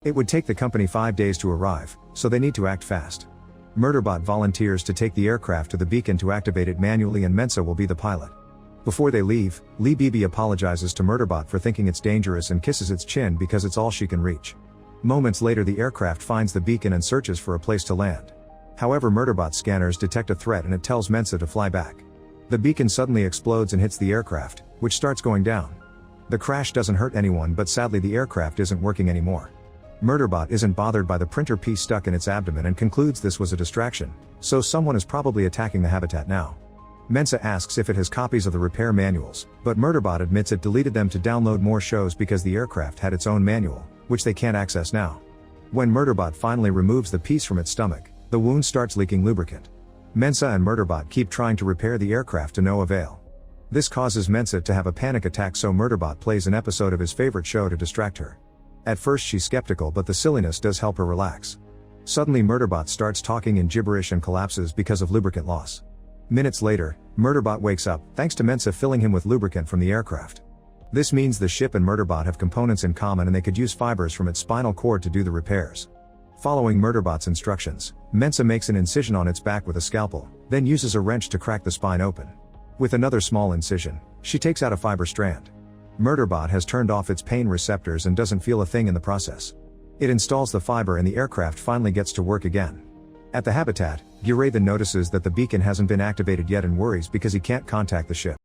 It would take the company 5 days to arrive, so they need to act fast. Murderbot volunteers to take the aircraft to the beacon to activate it manually, and Mensa will be the pilot. Before they leave, Lee Beebe apologizes to Murderbot for thinking it's dangerous and kisses its chin because it's all she can reach. Moments later, the aircraft finds the beacon and searches for a place to land. However, Murderbot's scanners detect a threat and it tells Mensa to fly back. The beacon suddenly explodes and hits the aircraft, which starts going down. The crash doesn't hurt anyone, but sadly the aircraft isn't working anymore. Murderbot isn't bothered by the printer piece stuck in its abdomen and concludes this was a distraction, so someone is probably attacking the habitat now. Mensa asks if it has copies of the repair manuals, but Murderbot admits it deleted them to download more shows because the aircraft had its own manual, which they can't access now. When Murderbot finally removes the piece from its stomach, the wound starts leaking lubricant. Mensa and Murderbot keep trying to repair the aircraft to no avail. This causes Mensa to have a panic attack, so Murderbot plays an episode of his favorite show to distract her. At first she's skeptical, but the silliness does help her relax. Suddenly Murderbot starts talking in gibberish and collapses because of lubricant loss. Minutes later, Murderbot wakes up, thanks to Mensa filling him with lubricant from the aircraft. This means the ship and Murderbot have components in common and they could use fibers from its spinal cord to do the repairs. Following Murderbot's instructions, Mensa makes an incision on its back with a scalpel, then uses a wrench to crack the spine open. With another small incision, she takes out a fiber strand. Murderbot has turned off its pain receptors and doesn't feel a thing in the process. It installs the fiber and the aircraft finally gets to work again. At the habitat, Gure then notices that the beacon hasn't been activated yet and worries because he can't contact the ship.